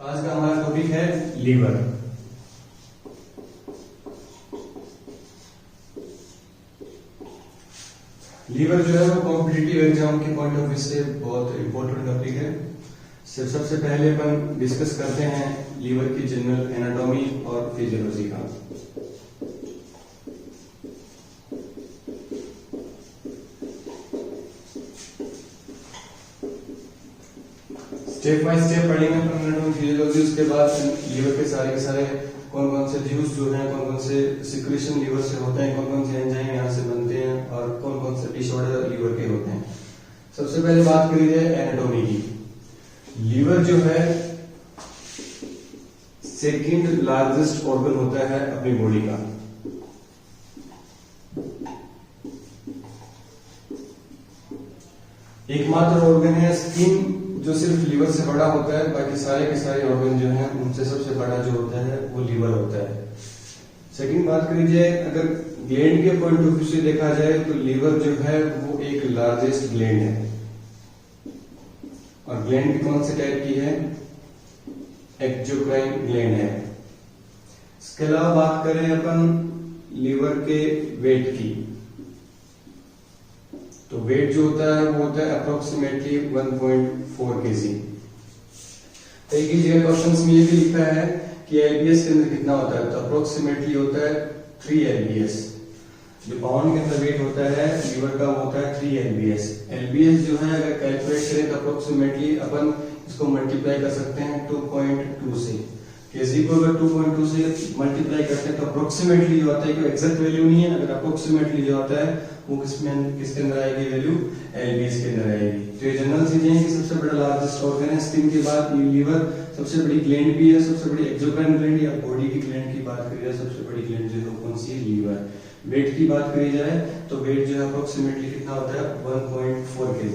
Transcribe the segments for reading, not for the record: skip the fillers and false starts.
आज का हमारा टॉपिक है लीवर। लीवर जो है वो कॉम्पिटिटिव एग्जाम के पॉइंट ऑफ व्यू से बहुत इंपॉर्टेंट टॉपिक है। सबसे पहले अपन डिस्कस करते हैं लीवर की जनरल एनाटॉमी और फिजियोलॉजी का। स्टेप बाय स्टेप पढ़ेंगे अपन एनाटॉमी फिजियोलॉजी। उसके बाद लीवर के सारे कौन कौन से जूस जो हैं, कौन कौन से सिक्रेशन लीवर से होते हैं, कौन कौन से एंजाइम यहाँ से बनते हैं और कौन कौन से डिसऑर्डर लीवर के होते हैं। सबसे पहले बात करी जाए एनाटॉमी की। लीवर जो है सेकंड लार्जेस्ट ऑर्गन होता है अपनी बॉडी का। एकमात्र ऑर्गन है स्किन जो सिर्फ लीवर से बड़ा होता है, बाकी सारे के सारे ऑर्गन जो हैं उनसे सबसे बड़ा जो होता है वो लीवर होता है। सेकंड बात करी जाए अगर ग्लैंड के पॉइंट ऑफ व्यू से देखा जाए तो लीवर जो है वो एक लार्जेस्ट ग्लैंड है। और ग्लैंड भी कौन से टाइप की है? एक्सोक्राइन ग्लैंड है। इसके अलावा बात करें अपन लीवर के वेट की, तो वेट जो होता है वो होता है अप्रोक्सीमेटली 1.4 kg। कई जगह क्वेश्चंस में ये भी लिखा है कि एलबीएस के अंदर कितना होता है, तो अप्रोक्सीमेटली होता है 3 एलबीएस। जो पाउंड के अंदर वेट होता है लीवर का वो होता है 3 एलबीएस। एलबीएस जो है अगर कैलकुलेट करें तो अप्रोक्सीमेटली अपन इसको मल्टीप्लाई कर सकते हैं 2.2 से। केजी को अगर 2.2 से मल्टीप्लाई करते हैं तो अप्रोक्सीमेटली जो आता है, कोई एग्जैक्ट वैल्यू नहीं है, अगर अप्रोक्सीमेटली जो आता है वो किसके अंदर आएगी वैल्यू? एलबीएस के अंदर आएगी। तो ये जनरल चीजें हैं कि सबसे बड़ा लार्जेस्ट ऑर्गन है स्किन के बाद लीवर, सबसे बड़ी ग्लैंड भी है, सबसे बड़ी एक्सोक्राइन ग्लैंड या बॉडी की ग्लैंड की बात करी जाए सबसे बड़ी ग्लैंड जो है कौन सी? लीवर। वेट की बात करी जाए तो वेट जो है अप्रोक्सीमेटली कितना होता है? 1.4 kg।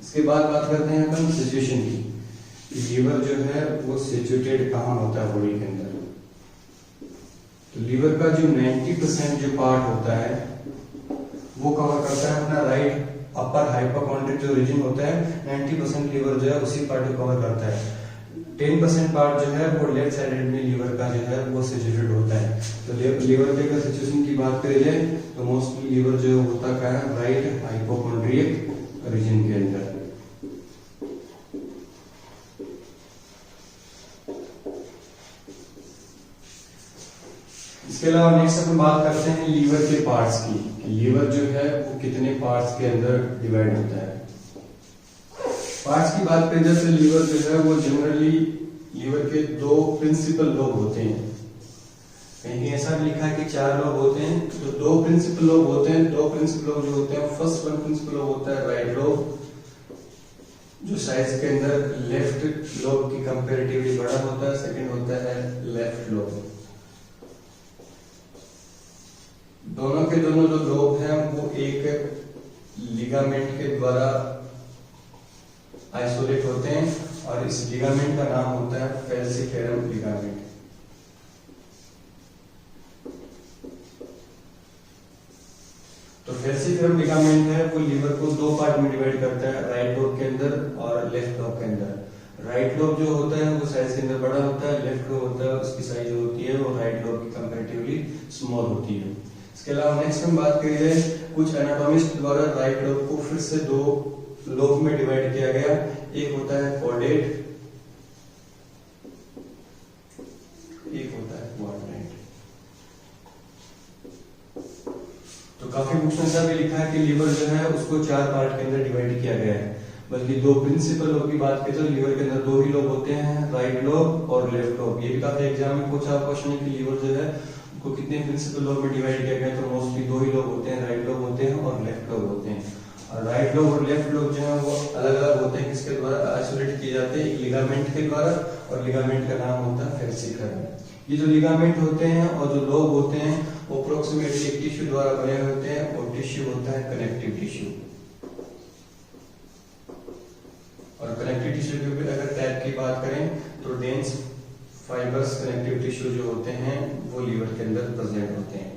इसके बाद बात करते हैं अपन सिचुएशन की। लीवर जो है वो सिचुएटेड कहाँ होता है बॉडी के अंदर? तो लीवर का जो 90% जो पार्ट होता है वो कवर करता है अपना राइट अपर हाइपोकॉन्ड्रिक जो रीजन होता है। 90% लीवर जो है उसी पार्ट को कवर करता है। 10% पार्ट जो है वो लेफ्ट साइड में लीवर का जो है वो सिचुएटेड होता है। तो लीवर के अगर सिचुएशन की बात करी जाए तो मोस्टली लीवर जो होता है राइट हाइपोकॉन्ड्रिक रीजन के अंदर। इसके अलावा नेक्स्ट अपन बात करते हैं लीवर के पार्ट्स की। लीवर जो है वो कितने पार्ट्स के अंदर डिवाइड होता है। पार्ट्स की बात करें जैसे लीवर जो है वो जनरली लीवर के 2 प्रिंसिपल लोब होते हैं। कहीं ऐसा भी लिखा है कि 4 लोब होते हैं, तो 2 प्रिंसिपल लोब होते हैं। 2 प्रिंसिपल लोब जो होते हैं, फर्स्ट वन प्रिंसिपल लोब होता है राइट लोब, जो साइज के अंदर लेफ्ट लोब की कंपैरेटिवली बड़ा होता है। सेकंड होता है लेफ्ट लोब। दोनों के दोनों जो लोब हैं वो एक लिगामेंट के द्वारा आइसोलेट होते हैं और इस लिगामेंट का नाम होता है फेल्सिफेरम लिगामेंट। तो फेल्सिफेरम लिगामेंट है वो लीवर को 2 पार्ट में डिवाइड करता है, राइट लोब के अंदर और लेफ्ट लोब के अंदर। राइट लोब जो होता है वो साइज के अंदर बड़ा होता है, लेफ्ट लोब होता है उसकी साइज जो होती है वो राइट लोब की कंपैरेटिवली स्मॉल होती है। इसके अलावा नेक्स्ट हम बात करी जाए कुछ एनाटॉमिस्ट द्वारा राइट लोब को फिर से 2 लोब में डिवाइड किया गया। एक होता है कॉर्डेट, एक होता है क्वाड्रेंट। तो काफी बुक्स में ऐसा भी लिखा है कि लीवर जो है उसको 4 पार्ट के अंदर डिवाइड किया गया है, बल्कि 2 प्रिंसिपल लोब की बात करें तो लीवर के अंदर 2 ही लोब होते हैं, राइट लोब और लेफ्ट लोब। ये भी काफी एग्जाम में पूछा क्वेश्चन है कि लीवर जो है को कितने प्रिंसिपल लोब में डिवाइड किया गया, तो मोस्टली 2 ही लोब होते हैं, राइट लोब होते हैं और लेफ्ट लोब होते हैं। और राइट लोब और लेफ्ट लोब जो है वो अलग अलग होते हैं, किसके द्वारा आइसोलेट किए जाते हैं? एक लिगामेंट के द्वारा, और लिगामेंट का नाम होता है फेल्सिफेरम। ये जो लिगामेंट होते हैं और जो लोब होते हैं वो अप्रोक्सीमेटली एक टिश्यू द्वारा बने होते हैं और टिश्यू होता है कनेक्टिव टिश्यू। और कनेक्टिव टिश्यू की अगर टाइप की बात करें तो डेंस फाइबर्स कनेक्टिव टिश्यू जो होते हैं वो लीवर के अंदर प्रेजेंट होते हैं।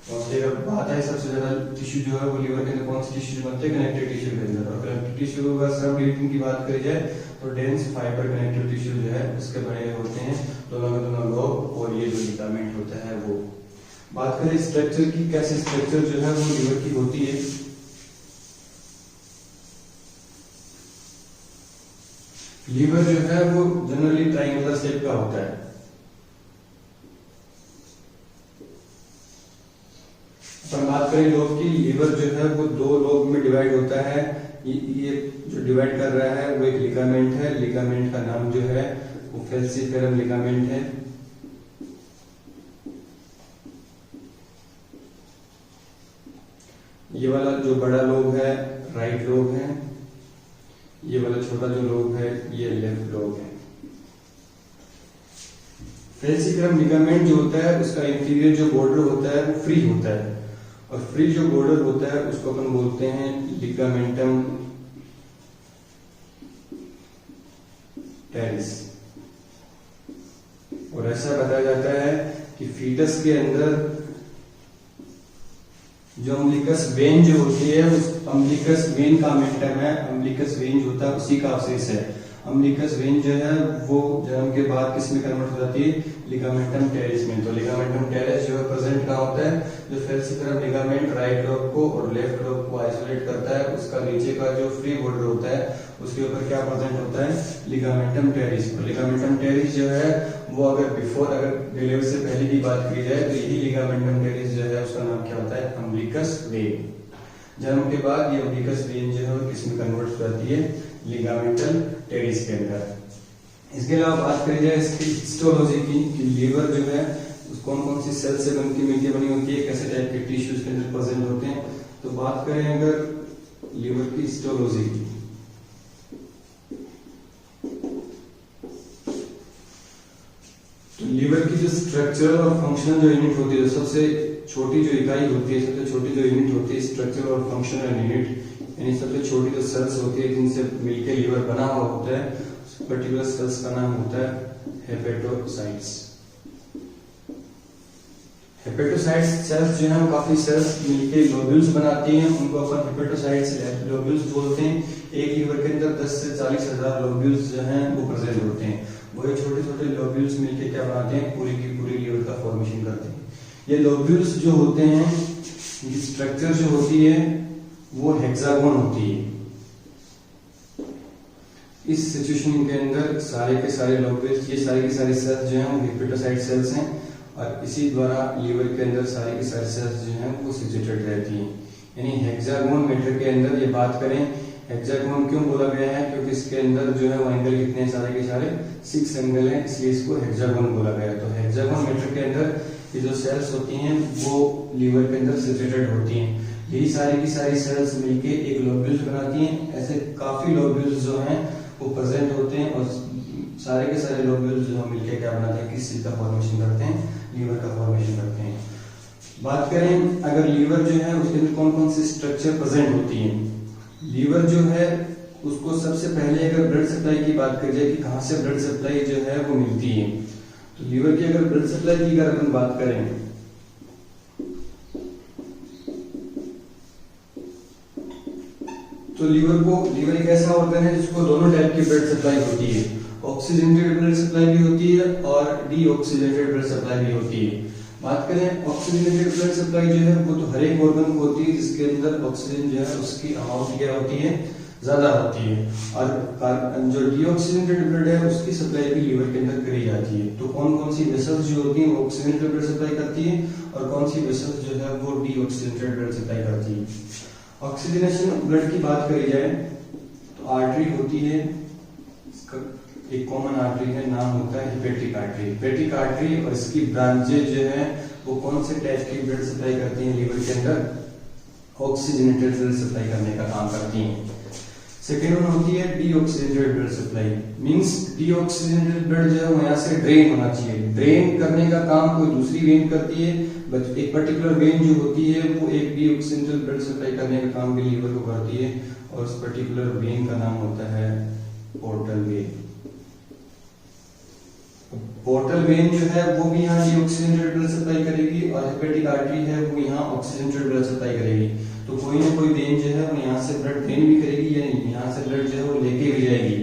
मोस्टली अगर बात है सबसे ज्यादा टिश्यू जो है वो लीवर के अंदर कौन सी टिश्यू बनते हैं? कनेक्टिव टिश्यू के अंदर। और कनेक्टिव टिश्यू का सब डिवीजन की बात करी जाए तो डेंस फाइबर कनेक्टिव टिश्यू जो है उसके बने हुए होते हैं, दोनों में दोनों लोब और ये जो लिगामेंट होता है वो। बात करें स्ट्रक्चर की, कैसे स्ट्रक्चर जो है वो लीवर की होती है। लीवर जो है वो जनरली ट्रायंगुलर शेप का होता है। अपन बात करें लोब की, लीवर जो है वो दो लोब में डिवाइड होता है। ये जो डिवाइड कर रहा है वो एक लिगामेंट है, लिगामेंट का नाम जो है वो फेल्सीफेरम लिगामेंट है। ये वाला जो बड़ा लोब है राइट लोब है, ये वाला छोटा जो लोब है ये लेफ्ट लोब है। फेल्सीफेरम लिगामेंट जो होता है उसका इंटीरियर जो बॉर्डर होता है वो फ्री होता है, और फ्री जो बॉर्डर होता है उसको अपन बोलते हैं लिगामेंटम टेरिस। और ऐसा बताया जाता है कि फीटस के अंदर जो अम्बिलिकस वेन जो होती है उस अम्बिलिकस वेन का मेंटम है, अम्बिलिकस वेन जो होता है उसी का अवशेष है। अम्बिलिकस वेन जो है वो जन्म के बाद किस में कन्वर्ट हो जाती है, लिगामेंटम टेरिस में। तो लिगामेंटम टेरिस जो है प्रेजेंट कहाँ होता है, जो फेल्सीफेरम लिगामेंट राइट लोब को और लेफ्ट लोब को आइसोलेट करता है, उसका नीचे का जो फ्री बॉर्डर होता है उसके ऊपर क्या प्रेजेंट होता है, लिगामेंटम टेरिस। और लिगामेंटम टेरिस जो है वो अगर डिलीवरी से पहले की बात की जाए तो यही लिगामेंटम टेरिस जो है उसका नाम क्या होता है, अम्बिलिकस वेन। जन्म के बाद ये अम्बिलिकस वेन जो है किस में कन्वर्ट हो जाती है, लिगामेंटल टेरिस के अंदर। इसके अलावा बात करी जाए इसकी हिस्टोलॉजी की, कि लीवर जो है कौन कौन सी सेल से मिलकर बनी होती है, कैसे टाइप के टिश्यूज के अंदर प्रेजेंट होते हैं। तो बात करें अगर लीवर की हिस्टोलॉजी की, तो लीवर की जो स्ट्रक्चरल और फंक्शनल जो यूनिट होती है, सबसे छोटी जो इकाई होती है, सबसे छोटी जो यूनिट होती है स्ट्रक्चरल और फंक्शनल यूनिट, यानी सबसे छोटी जो सेल्स होती है जिनसे मिलकर लीवर बना हुआ होता है, पर्टिकुलर सेल्स का नाम होता है हेपेटोसाइट्स। हेपेटोसाइट्स सेल्स जो है काफी सेल्स मिलके लोब्यूल्स बनाती हैं, उनको अपन हेपेटोसाइट्स लोब्यूल्स बोलते हैं। एक लीवर के अंदर 10 से 40 हजार लोब्यूल्स जो हैं वो प्रेजेंट होते हैं। वही छोटे छोटे लोब्यूल्स मिलके क्या बनाते हैं, पूरी की पूरी लीवर का फॉर्मेशन करते हैं। ये लोब्यूल्स जो होते हैं, इनकी स्ट्रक्चर जो होती है वो हेक्सागोन होती है। इस सिचुएशन के अंदर सारे के सारे लोब्यूल्स, ये सारी की सारी सेल्स जो हैं वो हेपेटोसाइट सेल्स हैं, और इसी द्वारा लीवर के अंदर सारी की सारी सेल्स जो हैं वो सिचुएटेड रहती हैं। यानी हेक्सागोन मैटर के अंदर ये बात करें, हेक्सागोन क्यों बोला गया है, क्योंकि इसके अंदर जो है वो एंगल कितने सारे के सारे 6 एंगल हैं, इसलिए इसको हेक्सागोन बोला गया है। तो हेक्सागोन मैटर के अंदर ये जो सेल्स होती हैं वो लीवर के अंदर सिचुएटेड होती हैं। यही सारी की सारी सेल्स मिलके एक लोब्यूल्स बनाती हैं। ऐसे काफी लोब्यूल्स जो हैं वो प्रेजेंट होते हैं, और सारे के सारे लोब्यूल्स जो मिलके क्या बनाते हैं, किस चीज का फॉर्मेशन करते हैं, लीवर का फॉर्मेशन करते हैं। बात करें अगर लीवर जो है उसके अंदर कौन कौन सी स्ट्रक्चर प्रेजेंट होती है। लीवर जो है उसको सबसे पहले अगर ब्लड सप्लाई की बात करी जाए कि कहां से ब्लड सप्लाई जो है वो मिलती है, तो लीवर की अगर ब्लड सप्लाई की अगर हम बात करें तो लीवर एक ऐसा ऑर्गन है जिसको दोनों टाइप की ब्लड सप्लाई होती है, ऑक्सीजनेटेड ब्लड सप्लाई भी होती है और डीऑक्सीजनेटेड ब्लड सप्लाई भी होती है। बात करें ऑक्सीजनेटेड ब्लड सप्लाई जो है वो तो हर एक ऑर्गन को होती है जिसके अंदर ऑक्सीजन जो है उसकी अमाउंट क्या होती है, ज्यादा होती है, और जो डीऑक्सीजनेटेड ब्लड है उसकी सप्लाई भी लीवर के अंदर करी जाती है। तो कौन कौन सी वेसल्स जो होती है वो ऑक्सीजनेटेड ब्लड सप्लाई करती है, और कौन सी वेसल्स जो है वो डीऑक्सीजनेटेड ब्लड सप्लाई करती है। ऑक्सीजनेशन ब्लड की बात करी जाए तो आर्टरी होती है, एक कॉमन आर्टरी है, नाम होता है हेपेटिक आर्टरी। हेपेटिक आर्टरी और इसकी ब्रांचेज जो है वो कौन से टाइप की ब्लड सप्लाई करती हैं लीवर के अंदर, ऑक्सीजनेटेड ब्लड सप्लाई करने का काम करती हैं। सेकेंड वन होती है deoxygenated blood supply, means deoxygenated blood जो है वो यहाँ से ड्रेन होना चाहिए। ड्रेन करने का काम कोई दूसरी वेन करती है, बट एक पर्टिकुलर वेन जो होती है वो एक डीऑक्सीजनेटेड ब्लड सप्लाई करने का काम भी लीवर को करती है, और उस पर्टिकुलर वेन का नाम होता है पोर्टल वेन। पोर्टल वेन जो है वो भी यहाँ डीऑक्सीजनेटेड ब्लड सप्लाई करेगी, और हेपेटिक आर्टरी है वो यहाँ ऑक्सीजनेटेड ब्लड सप्लाई करेगी। तो कोई ना कोई वेन जो है वो यहाँ से ब्लड ड्रेन भी करेगी, यानी यहाँ से ब्लड जो है वो लेके भी जाएगी।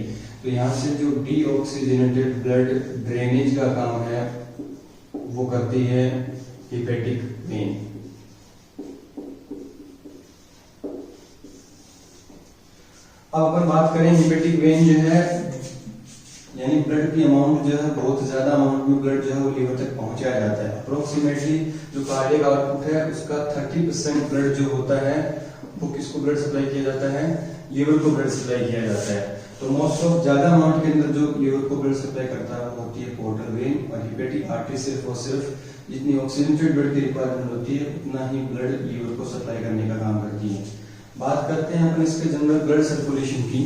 तो यहाँ से जो डीऑक्सीजनेटेड ब्लड ड्रेनेज का काम है वो करती है हिपेटिक वेन। अब अपन बात करें हिपेटिक वेन जो है यानी ब्लड की अमाउंट जो है बहुत ज्यादा अमाउंट में ब्लड जो है वो लीवर तक पहुंचाया जाता है। अप्रोक्सीमेटली जो कार्डियक आउटपुट है उसका 30% ब्लड जो होता है वो किसको ब्लड सप्लाई किया जाता है, लीवर को ब्लड सप्लाई किया जाता है। तो मोस्ट ऑफ ज्यादा अमाउंट के अंदर जो लीवर को ब्लड सप्लाई करता है वो होती है पोर्टल वेन, और हिपेटिक आर्टरी सिर्फ और सिर्फ जितनी ऑक्सीजनेटेड ब्लड की रिक्वायरमेंट होती है उतना ही ब्लड लीवर को सप्लाई करने का काम करती है। बात करते हैं अपन इसके जनरल ब्लड सर्कुलेशन की।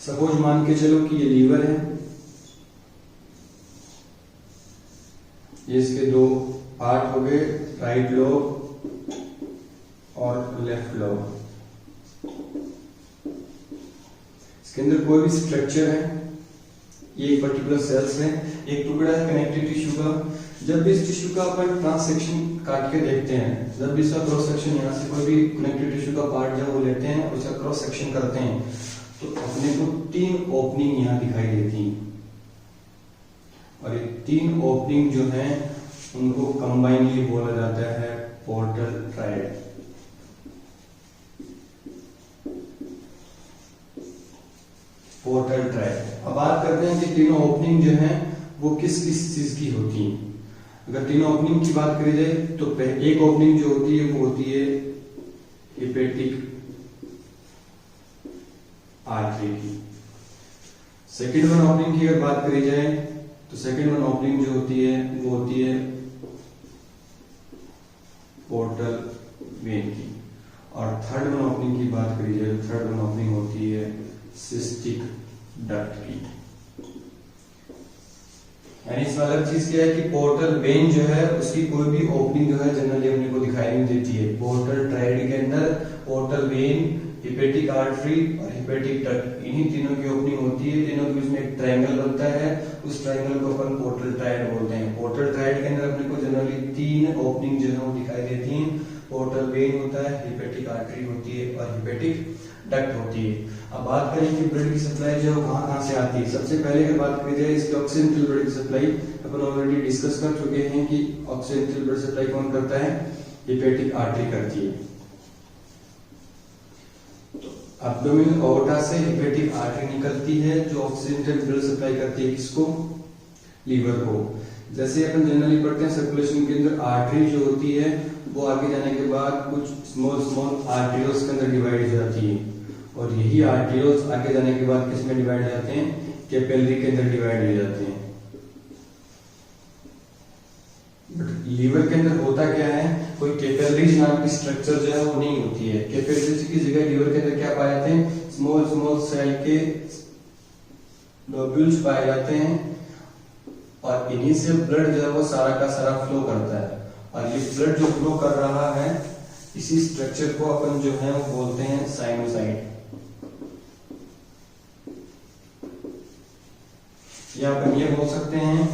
सपोज मान के चलो कि ये लीवर है, ये इसके दो पार्ट हो गए, राइट लोब और लेफ्ट लोब। इसके अंदर कोई भी स्ट्रक्चर है, ये एक पर्टिकुलर सेल्स है, एक टुकड़ा है कनेक्टिव टिश्यू का। जब भी इस टिश्यू का अपन ट्रांस सेक्शन काट के देखते हैं, जब भी इसका क्रॉस सेक्शन यहाँ से कोई भी कनेक्टिव टिश्यू का पार्ट जब वो लेते हैं और उसका क्रॉस सेक्शन करते हैं तो अपने को 3 ओपनिंग यहाँ दिखाई देती हैं, और ये 3 ओपनिंग जो है उनको कंबाइनली बोला जाता है पोर्टल ट्रायड। Portal triad. अब बात करते हैं कि तीनों ओपनिंग जो है वो किस किस चीज की होती हैं। अगर तीनों ओपनिंग की बात करी जाए तो एक ओपनिंग जो होती है वो होती है हिपेटिक आर्टरी की। सेकेंड वन ओपनिंग की अगर बात करी जाए तो सेकेंड वन ओपनिंग जो होती है वो होती है पोर्टल वेन की, और थर्ड वन ओपनिंग की बात करी जाए तो थर्ड वन ओपनिंग होती है सिस्टिक डक्ट की। यानी इसमें अलग चीज क्या है कि पोर्टल वेन जो है उसकी कोई भी ओपनिंग जो है जनरली अपने को दिखाई नहीं देती है। पोर्टल ट्रायड के अंदर पोर्टल वेन, हिपेटिक आर्टरी और हिपेटिक डक्ट, इन्हीं तीनों की ओपनिंग होती है। तीनों के बीच में एक ट्रायंगल बनता है, उस ट्रायंगल को अपन पोर्टल ट्रायड बोलते हैं। पोर्टल ट्रायड के अंदर अपने को जनरली 3 ओपनिंग जो है वो दिखाई देती हैं। पोर्टल वेन होता है, हिपेटिक आर्टरी होती है और हिपेटिक डक्ट होती है। अब बात करें कि ब्लड की सप्लाई जो है कहां कहां से आती है। सबसे पहले अगर बात करी जाए इसकी ऑक्सीडेंटल ब्लड की सप्लाई, अपन ऑलरेडी डिस्कस कर चुके हैं कि ऑक्सीडेंटल ब्लड सप्लाई कौन करता है, हिपेटिक आर्टरी करती है। एब्डोमिनल ओवटा से हिपेटिक आर्टरी निकलती है जो ऑक्सीडेंटल ब्लड सप्लाई करती है किसको, लीवर को। जैसे अपन जनरली पढ़ते हैं सर्कुलेशन के अंदर आर्टरी जो होती है वो आगे जाने के बाद कुछ स्मॉल स्मॉल आर्टरियोल्स के अंदर डिवाइड हो जाती है, और यही आर्टरियोल्स आगे जाने के बाद किसमें डिवाइड हो जाते हैं, कैपिलरी के अंदर डिवाइड हो जाते हैं। बट लीवर के अंदर होता क्या है, कोई कैपिलरीज नाम की स्ट्रक्चर जो है वो नहीं होती है। कैपिलरीज की जगह लीवर के अंदर क्या पाए जाते हैं, स्मॉल स्मॉल सेल के लोब्यूल्स पाए जाते हैं, और इन्हीं से ब्लड जो है वो सारा का सारा फ्लो करता है। और ये ब्लड जो फ्लो कर रहा है इसी स्ट्रक्चर को अपन जो है वो बोलते हैं साइनोसाइड। या अपन ये बोल सकते हैं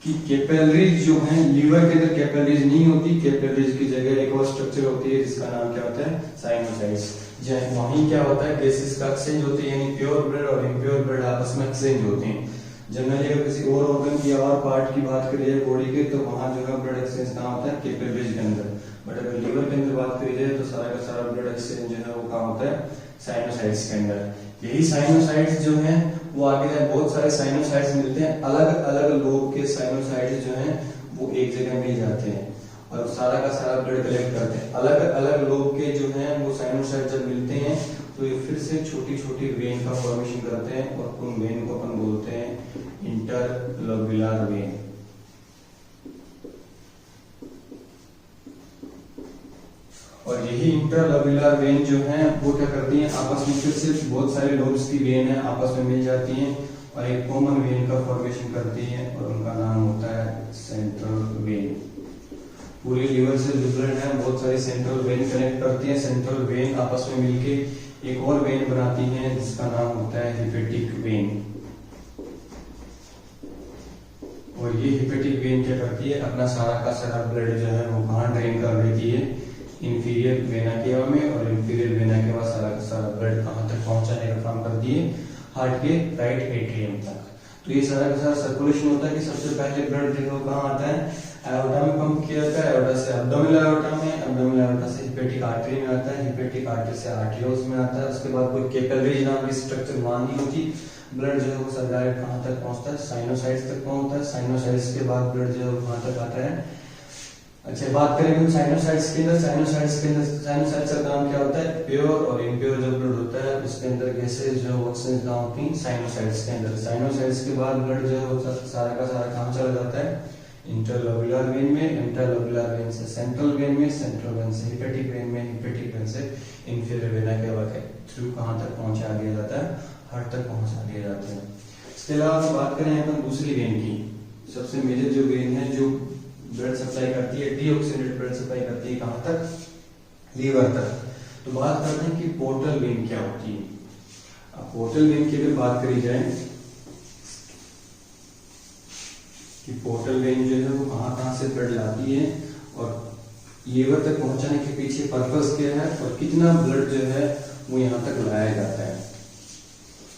कि कैपिलरीज जो हैं, लीवर के अंदर कैपिलरीज नहीं होती, कैपिलरीज की जगह एक और स्ट्रक्चर होती है जिसका नाम क्या होता है, साइनोसाइड्स। वहीं क्या होता है, गैसेस का एक्सचेंज होते हैं, यानी प्योर ब्लड और इम्प्योर ब्लड आपस में एक्सचेंज होते हैं। जनरली अगर किसी और ऑर्गन की और पार्ट की बात करी जाए बॉडी के, तो वहां जो है ब्लड एक्सचेंज कहाँ होता है, कैपिलरीज के अंदर। बट अगर लीवर के अंदर बात करी जाए तो सारा का सारा ब्लड एक्सचेंज जो है वो कहाँ होता है, साइनोसाइड्स के अंदर। यही साइनोसाइड्स जो हैं वो आगे जाए बहुत सारे साइनोसाइड्स मिलते हैं, अलग अलग लोब के साइनोसाइड्स जो हैं वो एक जगह मिल जाते हैं और सारा का सारा ब्लड कलेक्ट करते हैं। अलग अलग लोब के जो हैं वो साइनोसाइड जब मिलते हैं तो ये फिर से छोटी छोटी वेन का फॉर्मेशन करते हैं, और उन वेन को अपन बोलते हैं इंटरलोब्युलर वेन। और यही इंटरलोब्युलर वेन जो है वो क्या करती हैं, आपस में फिर से बहुत सारे लोब्स की वेन है आपस में मिल जाती हैं और एक कॉमन वेन का फॉर्मेशन करती हैं, और उनका नाम होता है सेंट्रल वेन। पूरी लीवर से जो ब्लड है बहुत सारी सेंट्रल वेन कनेक्ट करती हैं। सेंट्रल वेन आपस में मिलके एक और वेन बनाती हैं जिसका नाम होता है हिपेटिक वेन। और ये हिपेटिक वेन क्या करती है, अपना सारा का सारा ब्लड जो है वो कहाँ ड्रेन कर देती है, इंफीरियर वेना केवा में, और इंफीरियर वेना केवा सारा का सारा ब्लड कहाँ तक पहुंचाने का काम कर दिए, हार्ट के राइट एट्रियम तक। तो ये सारा का सारा सर्कुलेशन होता है कि सबसे पहले ब्लड जो है कहाँ आता है, एओर्टा में पंप किया जाता है, एओर्टा से एब्डोमिनल एओर्टा में, एब्डोमिनल एओर्टा से हिपेटिक आर्टरी में आता है, हिपेटिक आर्टरी से आर्टरियोल्स में आता है। उसके बाद कोई कैपिलरी नाम की स्ट्रक्चर वहां नहीं होती, ब्लड जो है वो सब डायरेक्ट कहाँ तक पहुंचता है, साइनोसाइड्स तक पहुंचता है। साइनोसाइड्स के बाद ब्लड जो है वो कहाँ तक आता है। अच्छा, बात करेंगे साइनोसाइड्स के अंदर। साइनोसाइड्स का काम क्या होता है, प्योर और इम्प्योर जो ब्लड होता है उसके अंदर गैसेज जो ऑक्सीजन जमा होती है साइनोसाइड्स के अंदर। साइनोसाइड्स के बाद ब्लड जो है सारा का सारा कहाँ चला जाता है, इंटरलोबुलर वेन में, इंटरलोबुलर वेन से सेंट्रल वेन में, सेंट्रल वेन से हिपेटिक वेन में, हिपेटिक वेन से इंफीरियर वेना केवा के थ्रू कहाँ तक पहुंचा दिया जाता है, हार्ट तक पहुंचा दिया जाता है। इसके अलावा बात करें अपन दूसरी वेन की, सबसे मेजर जो वेन है जो ब्लड सप्लाई करती है, डीऑक्सीनेटेड ब्लड सप्लाई करती है कहां तक, लीवर तक। तो बात करते हैं कि पोर्टल वेन क्या होती है। अब पोर्टल वेन की अगर बात करी जाए कि पोर्टल वेन जो है वो कहां से ब्लड लाती है और लीवर तक पहुंचाने के पीछे पर्पस क्या है और कितना ब्लड जो है वो यहां तक लाया जाता है।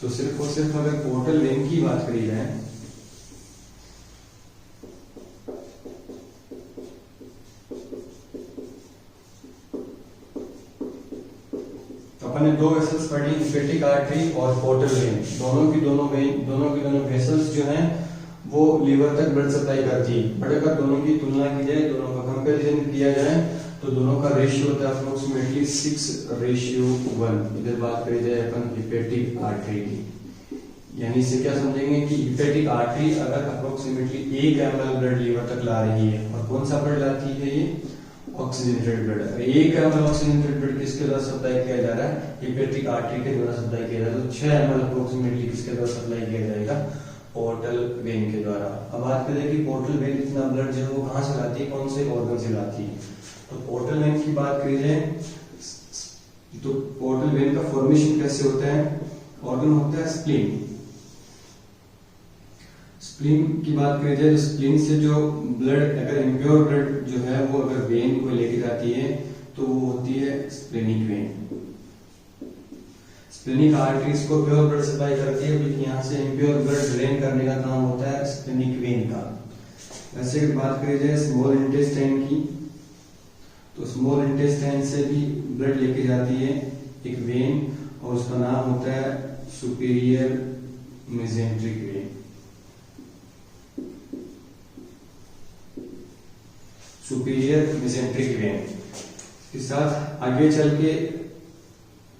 तो सिर्फ और सिर्फ अगर पोर्टल वेन की बात करी जाए अपने दो वेसल्स पढ़ी, हिपेटिक आर्टरी और पोर्टल वेन। दोनों की दोनों वेसल्स जो हैं वो लीवर तक ब्लड सप्लाई करती है। बट अगर दोनों की तुलना की जाए, दोनों का कंपैरिजन किया जाए तो दोनों का रेशियो होता है अप्रोक्सीमेटली 6:1। इधर बात करी जाए अपन हिपेटिक आर्टरी की, यानी इसे क्या समझेंगे कि हिपेटिक आर्टरी अगर अप्रोक्सीमेटली 1 ml ब्लड लीवर तक ला रही है, और कौन सा ब्लड लाती है ये, oxygenated blood. 1 ml oxygenated blood किसके द्वारा सप्लाई किया जा रहा है, हिपेटिक आर्टरी के द्वारा सप्लाई किया जा रहा है। तो 6 ml अप्रोक्सीमेटली किसके द्वारा सप्लाई किया जाएगा, पोर्टल वेन के द्वारा। अब बात करें कि पोर्टल वेन इतना ब्लड जो है वो कहां से लाती है, कौन से ऑर्गन से लाती है। तो पोर्टल वेन की बात करी जाए तो पोर्टल वेन का फॉर्मेशन कैसे होता है, ऑर्गन होता है स्प्लीन। स्प्लीन की बात करी जाए तो स्प्लीन से जो ब्लड, अगर इम्प्योर ब्लड जो है वो अगर वेन को लेके जाती है तो वो होती है स्प्लेनिक वेन। स्प्लेनिक आर्टरीज को प्योर ब्लड सप्लाई करती है, लेकिन यहाँ से इम्प्योर ब्लड ड्रेन करने का काम होता है स्प्लेनिक वेन का। वैसे अगर बात करी जाए स्मॉल इंटेस्टाइन की, तो स्मॉल इंटेस्टाइन से भी ब्लड लेके जाती है एक वेन, और उसका नाम होता है superior mesenteric when. Superior mesenteric when के साथ आगे चल के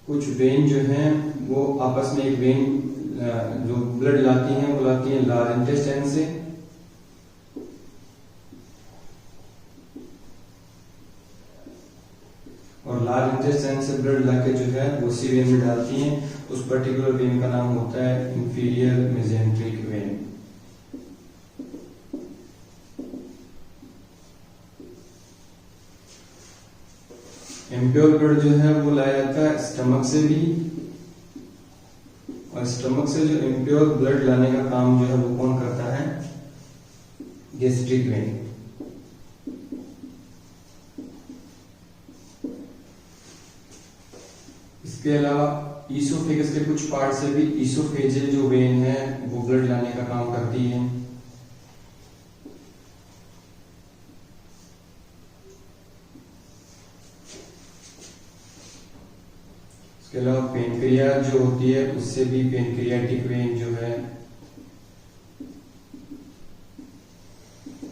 कुछ वेन जो हैं वो आपस में, एक वेन जो ब्लड लाती हैं वो लाती हैं लार्ज इंटेस्टाइन से, और लार्ज इंटेस्टाइन से ब्लड लाके जो है वो सी वेन में डालती हैं। उस पर्टिकुलर वेन का नाम होता है inferior mesenteric when. Impure blood जो है वो लाया जाता है स्टमक से भी, और स्टमक से जो इम्प्योर ब्लड लाने का काम जो है वो कौन करता है, गैस्ट्रिक वेन। इसके अलावा ईसोफेगस के कुछ पार्ट से भी ईसोफेजियल जो वेन है वो ब्लड लाने का काम करती है। इसके अलावा पेनक्रिया जो होती है उससे भी पेनक्रियाटिक वेन जो है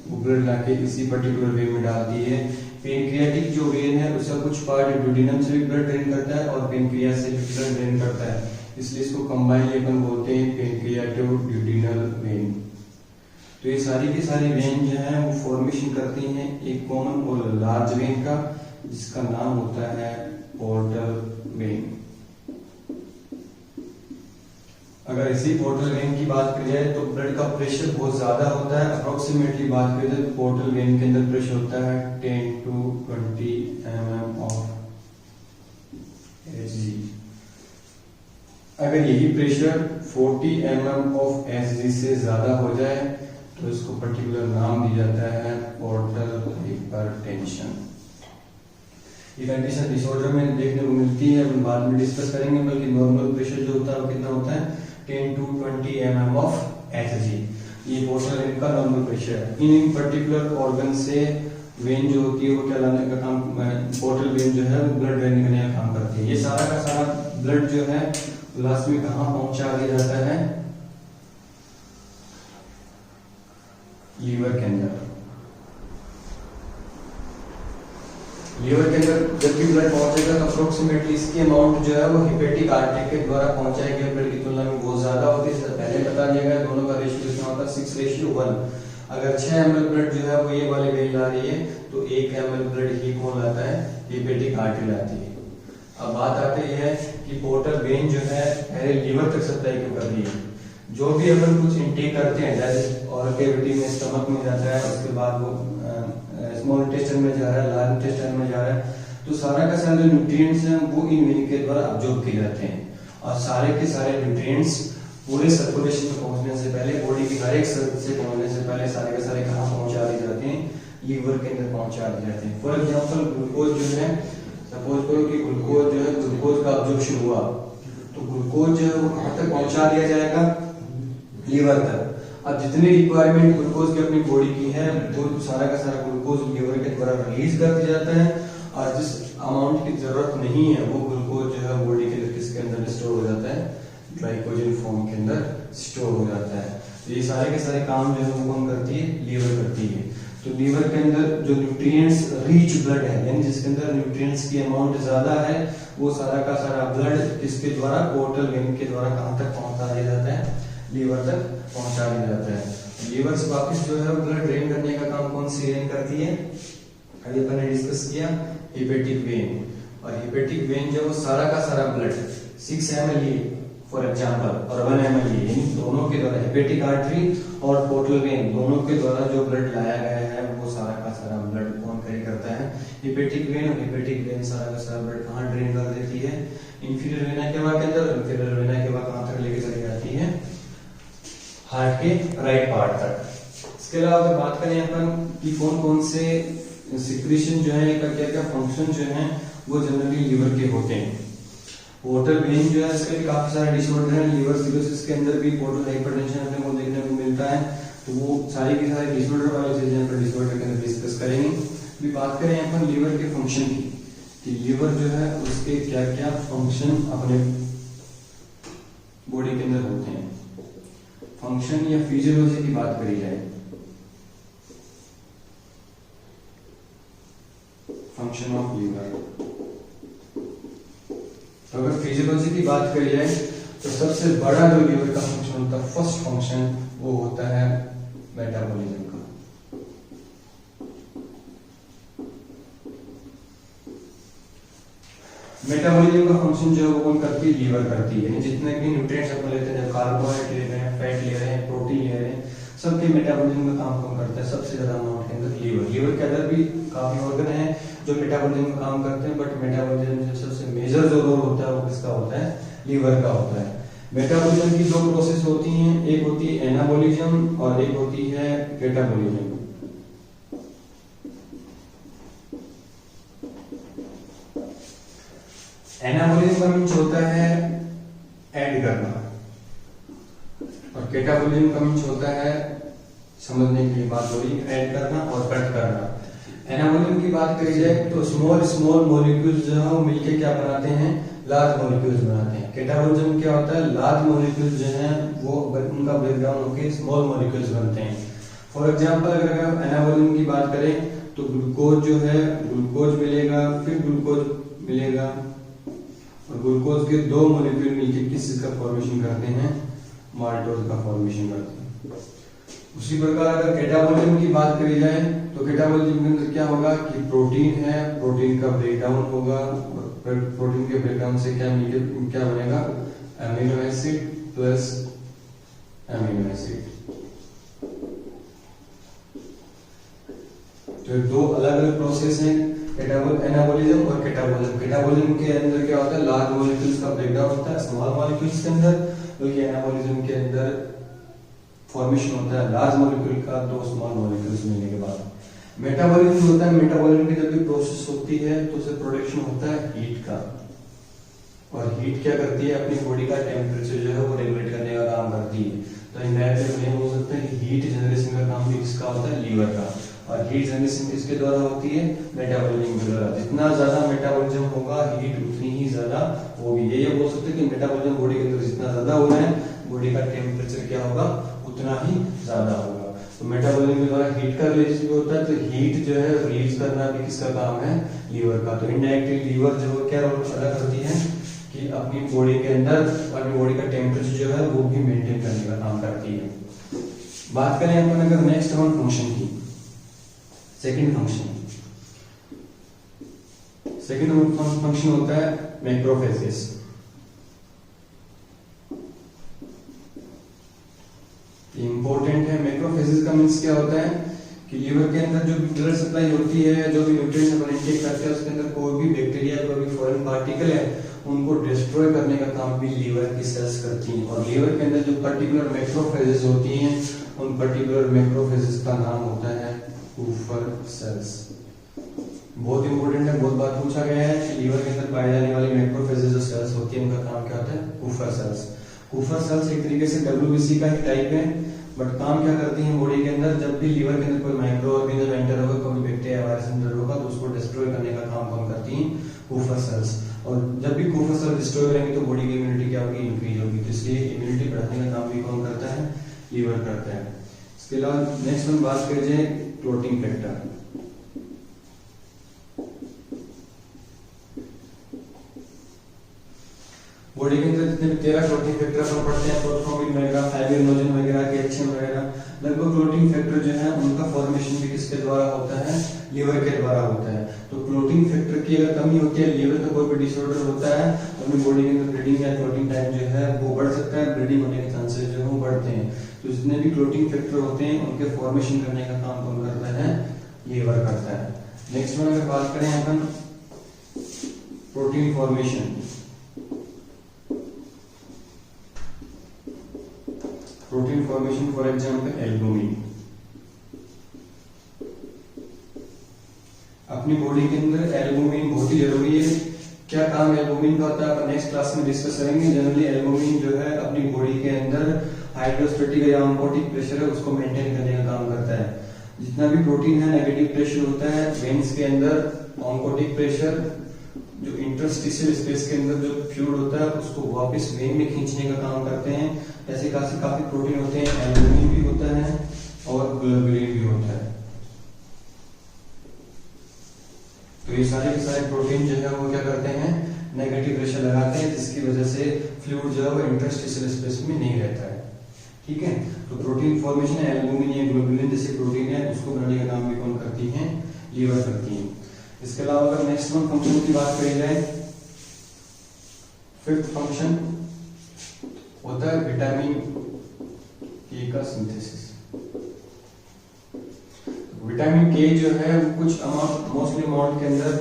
वो ब्लड लाके इसी पर्टिकुलर वेन में डालती है। पेनक्रियाटिक जो वेन है उसका कुछ पार्ट ड्यूडिनम से भी ब्लड ड्रेन करता है और पेनक्रिया से भी ब्लड ड्रेन करता है, इसलिए इसको कंबाइनली अपन बोलते हैं पेनक्रियाटो ड्यूडिनल वेन। तो ये सारी की सारी वेन जो है वो फॉर्मेशन करती हैं एक कॉमन और लार्ज वेन का, जिसका नाम होता है पोर्टल वेन। अगर इसी पोर्टल वेन की बात की जाए तो ब्लड का प्रेशर बहुत ज्यादा होता है। अप्रोक्सीमेटली बात करें तो पोर्टल वेन के अंदर प्रेशर होता है 10 to 20 mm of Hg। अगर यही प्रेशर 40 mm of Hg से ज्यादा हो जाए तो इसको पर्टिकुलर नाम दिया जाता है पोर्टल हाइपरटेंशन। ये कंडीशन डिसऑर्डर में देखने को मिलती है, हम बाद में डिस्कस करेंगे। बल्कि नॉर्मल प्रेशर जो होता है वो कितना होता है 10 to 20 mm ऑफ Hg, ये पोर्टल वेन का नॉर्मल प्रेशर है। इन पर्टिकुलर ऑर्गन से वेन जो होती है वो क्या लाने का काम, पोर्टल वेन जो है वो ब्लड ड्रेन करने का काम करती है। ये सारा का सारा ब्लड जो है लास्ट में कहाँ पहुंचा दिया जाता है, लीवर के अंदर। लीवर के अंदर जब भी ब्लड पहुंचेगा तो अप्रोक्सीमेटली इसकी अमाउंट जो है वो हेपेटिक आर्टरी के द्वारा पहुंचाई गई ब्लड की तुलना में बहुत ज्यादा होती है। पहले बता दिया गया दोनों का रेशियो कितना होता है 6:1। अगर 6 ml ब्लड जो है वो ये वाले वेन ला रही है तो 1 ml ब्लड ही कौन लाता है, हेपेटिक आर्टरी लाती है। अब बात आती है कि पोर्टल वेन जो है पहले लीवर तक सप्लाई क्यों कर रही है। जो भी अपन कुछ इनटेक करते हैं डाइजेस्ट और कैविटी में स्टमक में जाता है, उसके बाद वो स्मॉल इंटेस्टाइन में जा रहा है, लार्ज इंटेस्टाइन में जा रहा है, तो सारा का सारा जो न्यूट्रिएंट्स हैं वो इन वेन के द्वारा अब्जॉर्ब किए जाते हैं। और सारे के सारे न्यूट्रिएंट्स पूरे सर्कुलेशन में पहुंचने से पहले, बॉडी की हर एक सेल से पहुंचने से पहले सारे के सारे कहाँ पहुंचा दिए जाते हैं, लीवर के अंदर पहुंचा दिए जाते हैं। फॉर एग्जाम्पल ग्लूकोज जो है, सपोज करो कि ग्लूकोज जो है ग्लूकोज का अब्जॉर्प्शन हुआ तो ग्लूकोज जो है वो कहाँ तक पहुंचा दिया जाएगा, लीवर तक। अब जितनी रिक्वायरमेंट ग्लूकोज की अपनी बॉडी की है वो सारा का सारा ग्लूकोज लीवर के द्वारा रिलीज कर दिया जाता है, और जिस अमाउंट की जरूरत नहीं है वो ग्लूकोज जो है बॉडी के अंदर किसके अंदर स्टोर हो जाता है, ग्लाइकोजन फॉर्म के अंदर स्टोर हो जाता है। तो ये सारे के सारे काम जो है वो कौन करती है, लीवर करती है। तो लीवर के अंदर जो न्यूट्रिएंट्स रिच ब्लड है, यानी जिसके अंदर न्यूट्रिएंट्स की अमाउंट ज्यादा है, वो सारा का सारा ब्लड किसके द्वारा, पोर्टल वेन के द्वारा कहाँ तक पहुंचा दिया जाता है, लीवर तक पहुंचा दिया जाता है। लीवर से वापस जो है ब्लड ड्रेन करने का काम कौन सी वेन करती है, अभी अपन ने डिस्कस किया हेपेटिक वेन। और हेपेटिक वेन जो सारा का सारा ब्लड 6 ml फॉर एग्जांपल और 1 ml यानी दोनों के द्वारा, हेपेटिक आर्टरी और पोर्टल वेन दोनों के द्वारा जो ब्लड लाया गया है वो सारा का सारा ब्लड कौन कैरी करता है, हेपेटिक वेन। और हेपेटिक वेन सारा का सारा ब्लड कहाँ ड्रेन कर देती है, इंफीरियर वेना केवा के अंदर। इंफीरियर वेना केवा कहाँ तक लेके चली जाती है, हार्ट के राइट पार्ट तक। इसके अलावा अगर बात करें अपन कि कौन कौन से सिक्रीशन जो है, क्या क्या फंक्शन जो है वो जनरली लीवर के होते हैं। पोर्टल वेन जो है इसके काफी सारे डिसऑर्डर हैं, लीवर सिरोसिस के अंदर भी पोर्टल हाइपरटेंशन अपने को देखने को मिलता है। तो वो सारी की सारी डिसऑर्डर वाली चीजें अपन डिसऑर्डर के अंदर डिस्कस करेंगे। अभी बात करें अपन लीवर के फंक्शन की, कि लीवर जो है उसके क्या क्या फंक्शन अपने बॉडी के अंदर होते हैं। फंक्शन या फिजियोलॉजी की बात करी जाए, फंक्शन ऑफ लीवर, तो अगर फिजियोलॉजी की बात करी जाए तो सबसे बड़ा जो लीवर का फंक्शन होता है, फर्स्ट फंक्शन, वो होता है मेटाबॉलिज्म का। मेटाबॉलिज्म का फंक्शन जो है वो कौन करती है, लीवर करती है। यानी जितने भी न्यूट्रिएंट्स अपन लेते हैं, कार्बोहाइड्रेट ले रहे हैं, फैट ले रहे हैं, प्रोटीन ले रहे हैं, सबके मेटाबॉलिज्म का काम कौन करता है, सबसे ज्यादा अमाउंट के अंदर लीवर। लीवर के अंदर भी काफी ऑर्गन है जो मेटाबॉलिज्म का काम करते हैं, बट मेटाबॉलिज्म जो सबसे मेजर जो रोल होता है वो किसका होता है, लीवर का होता है। मेटाबॉलिज्म की दो प्रोसेस होती हैं, एक होती है एनाबॉलिज्म और एक होती है कैटाबॉलिज्म। एनाबॉलिज्म का मीन्स होता है ऐड करना, और कैटाबॉलिज्म का मीन्स होता है, समझने के लिए बात हो रही है, ऐड करना और कट करना। एनाबॉलिज्म की बात करी जाए तो स्मॉल स्मॉल मॉलिक्यूल्स जो है वो मिलके क्या बनाते हैं, लार्ज मॉलिक्यूल्स बनाते हैं। कैटाबॉलिज्म क्या होता है, लार्ज मॉलिक्यूल्स जो हैं वो उनका ब्रेकडाउन होकर स्मॉल मॉलिक्यूल्स बनते हैं। फॉर एग्जांपल अगर हम एनाबॉलिज्म की बात करें तो ग्लूकोज जो है, ग्लूकोज मिलेगा, फिर ग्लूकोज मिलेगा, और ग्लूकोज के दो मॉलिक्यूल मिलकर किस चीज का फॉर्मेशन करते हैं, माल्टोज का फॉर्मेशन करते हैं। उसी प्रकार अगर कैटाबॉलिज्म की बात करी जाए तो कैटाबॉलिज्म के अंदर क्या होगा कि प्रोटीन है, प्रोटीन का ब्रेकडाउन होगा, प्रोटीन के ब्रेकडाउन से क्या क्या बनेगा, amino acid plus amino acid. तो दो अलग अलग प्रोसेस हैं, एनाबॉलिज्म और कैटाबॉलिज्म। कैटाबॉलिज्म के अंदर क्या होता है, लार्ज मॉलिक्यूल्स का ब्रेकडाउन होता है स्मॉल मॉलिक्यूल्स के अंदर, बल्कि एनाबॉलिज्म के अंदर फॉर्मेशन होता है लार्ज मॉलिक्यूल का दो स्मॉल मॉलिक्यूल्स मिलने के बाद। मेटाबॉलिज्म होता है, मेटाबॉलिज्म की जब भी प्रोसेस होती है तो उसे प्रोडक्शन होता है हीट का, और हीट क्या करती है, अपनी बॉडी का टेम्परेचर जो है वो रेगुलेट करने का काम करती है। तो इनडायरेक्टली ये हो सकता है कि हीट जनरेशन का काम भी किसका होता है, लीवर का, और हीट जनरेशन किसके द्वारा होती है, मेटाबॉलिज्म के द्वारा। जितना ज्यादा मेटाबॉलिज्म होगा हीट उतनी ही ज्यादा होगी। ये बोल सकते हैं कि मेटाबॉलिज्म बॉडी के अंदर जितना ज्यादा हो रहा है, बॉडी का टेम्परेचर क्या होगा, उतना ही ज्यादा होगा। तो मेटाबॉलिज्म के द्वारा हीट का रिलीज भी होता है, तो हीट जो है रिलीज करना भी किसका काम है, लीवर का। तो इनडायरेक्टली लीवर जो क्या रोल अदा करती है कि अपनी बॉडी के अंदर अपनी बॉडी का टेम्परेचर जो है वो भी मेंटेन करने का काम करती है। बात करें अपन अगर नेक्स्ट वन फंक्शन की, सेकंड फंक्शन होता है मैक्रोफेजेस। इंपॉर्टेंट है। मैक्रोफेजेस का मींस क्या होता है कि लीवर के अंदर जो भी ब्लड सप्लाई होती है, जो भी न्यूट्रिएंट्स अपन इनटेक करते हैं, उसके अंदर कोई भी बैक्टीरिया, कोई भी फॉरेन पार्टिकल है, उनको डिस्ट्रॉय करने का काम भी लीवर की सेल्स करती हैं। और लीवर के अंदर जो पर्टिकुलर मैक्रोफेजेस होती हैं, उन पर्टिकुलर मैक्रोफेजेस का नाम होता है कूफर सेल्स। बहुत इंपॉर्टेंट है, बहुत बार पूछा गया है कि लीवर के अंदर पाए जाने वाली मैक्रोफेजेस जो सेल्स होती है, उनका काम क्या होता है, कूफर सेल्स। कूफर सेल्स एक तरीके से WBC का ही टाइप है, बट काम क्या करती हैं बॉडी के अंदर, जब भी लीवर के अंदर कोई माइक्रो ऑर्गेनिज्म एंटर होगा, कोई बैक्टीरिया वायरस एंटर होगा, तो उसको डिस्ट्रॉय करने का काम कौन करती हैं, कूफर सेल्स। और जब भी कूफर सेल डिस्ट्रॉय करेंगे तो बॉडी की इम्यूनिटी क्या होगी, इंक्रीज होगी। तो इसलिए इम्यूनिटी बढ़ाने का काम भी कौन करता है, लीवर करता है। इसके अलावा नेक्स्ट हम बात कर जाए क्लोटिंग फैक्टर। बॉडी के अंदर जितने भी 13 क्लोटिंग फैक्टर अपन पढ़ते हैं, प्रोथ्रोम्बिन वगैरह, फाइब्रिनोजन वगैरह, कैल्शियम वगैरह, लगभग क्लोटिंग फैक्टर जो है उनका फॉर्मेशन भी किसके द्वारा होता है, लीवर के द्वारा होता है। तो क्लोटिंग फैक्टर की अगर कमी होती है, लीवर का कोई भी डिसऑर्डर होता है, तो अपनी बॉडी के अंदर ब्लीडिंग या क्लोटिंग टाइम जो है वो बढ़ सकता है, ब्लीडिंग होने के चांसेस जो है वो बढ़ते हैं। तो जितने भी क्लोटिंग फैक्टर होते हैं उनके फॉर्मेशन करने का काम कौन करता है, लीवर करता है। नेक्स्ट में अगर बात करें अपन protein formation, protein formation for example albumin. अपनी बॉडी के अंदर एल्बुमिन बहुत ही जरूरी है। क्या काम एल्बुमिन का होता है अपन नेक्स्ट क्लास में डिस्कस करेंगे। जनरली एल्बुमिन जो है अपनी बॉडी के अंदर हाइड्रोस्टैटिक या ऑन्कोटिक प्रेशर है उसको मेंटेन करने का काम करता है। जितना भी प्रोटीन है नेगेटिव प्रेशर होता है वेन्स के अंदर, ऑन्कोटिक प्रेशर जो इंटरस्टिशियल स्पेस के अंदर जो फ्लूइड होता है उसको वापस वेन में खींचने का काम करते हैं। ऐसे काफी प्रोटीन होते हैं, एल्बुमिन भी होता है और ग्लोबुलिन भी होता है। तो ये सारे के सारे प्रोटीन जो है वो क्या करते हैं, नेगेटिव प्रेशर लगाते हैं, जिसकी वजह से फ्लूइड जो है वो इंटरस्टिशियल स्पेस में नहीं रहता है। ठीक है, तो प्रोटीन फॉर्मेशन एल्बुमिन या ग्लोबुलिन जैसे प्रोटीन है उसको बनाने का काम भी कौन करती है, लीवर करती है। इसके अलावा अगर नेक्स्ट वन फंक्शन की बात करी जाए, फिफ्थ फंक्शन होता है विटामिन के का सिंथेसिस। विटामिन के जो है वो कुछ अमाउंट, मोस्टली अमाउंट के अंदर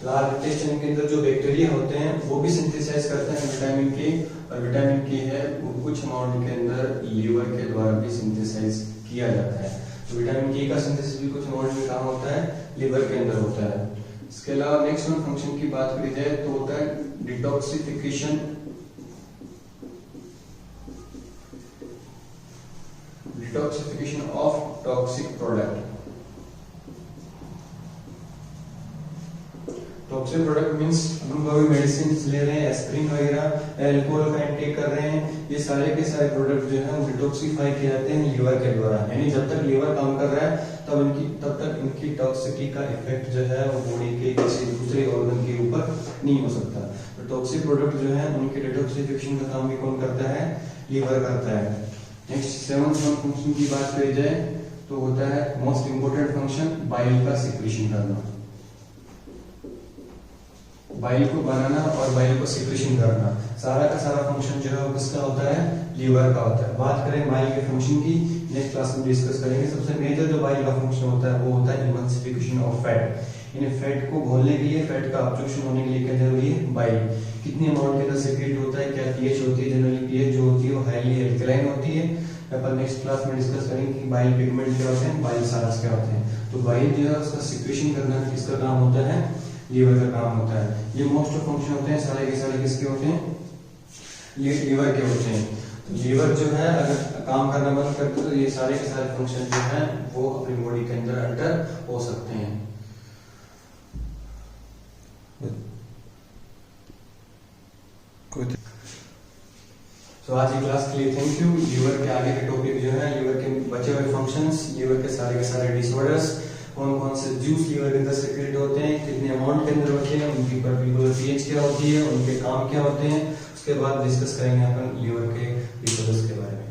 लार्ज इंटेस्टाइन के अंदर जो बैक्टीरिया होते हैं वो भी सिंथेसाइज करते हैं विटामिन के, और विटामिन के है वो कुछ अमाउंट के अंदर लीवर के द्वारा भी सिंथेसाइज किया जाता है। तो विटामिन के का सिंथेसिस भी कुछ अमाउंट में काम होता है, लीवर के अंदर होता है। इसके अलावा नेक्स्ट वन फंक्शन की बात करी जाए तो होता है detoxification, detoxification of toxic product. Toxic product means हम कोई मेडिसिन ले रहे हैं, एस्पिरिन वगैरह, अल्कोहल का इंटेक कर रहे हैं, ये सारे के सारे प्रोडक्ट जो है वो डिटॉक्सिफाई किए जाते हैं लीवर के द्वारा। यानी जब तक लीवर काम कर रहा है तब तक इनकी टॉक्सिसिटी का इफेक्ट जो है वो बॉडी के किसी दूसरे ऑर्गन के ऊपर नहीं हो सकता। तो टॉक्सिक प्रोडक्ट जो है उनके डिटॉक्सिफिकेशन का काम भी कौन करता है, लीवर करता है। नेक्स्ट सेवंथ फंक्शन की बात करी जाए तो होता है मोस्ट इंपोर्टेंट फंक्शन बाइल का सिक्रीशन करना। बाइल को बनाना और बाइल को सिक्रीशन करना, सारा का सारा फंक्शन जो है वो किसका होता है, लीवर का होता है। बात करें बाइल के फंक्शन की, नेक्स्ट क्लास में डिस्कस करेंगे। सबसे मेजर जो बाइल का फंक्शन होता है वो होता है emulsification of fat. In fat को घोलने के लिए, फैट का अब्जॉर्प्शन होने के लिए क्या जरूरी है, बाइल। कितनी अमाउंट के अंदर सेक्रेट होता है, क्या पीएच होती है, जनरली पीएच जो होती है वो हाईली एल्कलाइन होती है, अपन नेक्स्ट क्लास में डिस्कस करेंगे कि बाइल पिगमेंट क्या होते हैं, बाइल साल्ट्स क्या होते हैं। तो बाइल जो है उसका सिक्रेशन करना किसका काम होता है, लीवर का काम होता है। ये मोस्ट ऑफ फंक्शन होते हैं सारे के सारे किसके होते हैं, लीवर के होते हैं। तो लीवर जो है अगर काम करना बंद कर दे तो ये सारे के सारे फंक्शन जो है वो अपनी बॉडी के अंदर अल्टर हो सकते हैं। तो आज की क्लास के लिए थैंक यू। लीवर के आगे के टॉपिक जो है, लीवर के बचे हुए फंक्शंस, लीवर के सारे डिसऑर्डर्स, कौन कौन से जूस लीवर के अंदर सेक्रेट होते हैं, कितने अमाउंट के अंदर होते हैं, उनकी पर्टिकुलर पीएच क्या होती है, उनके काम क्या होते हैं, उसके बाद डिस्कस करेंगे अपन लीवर के डिसऑर्डर्स के बारे में।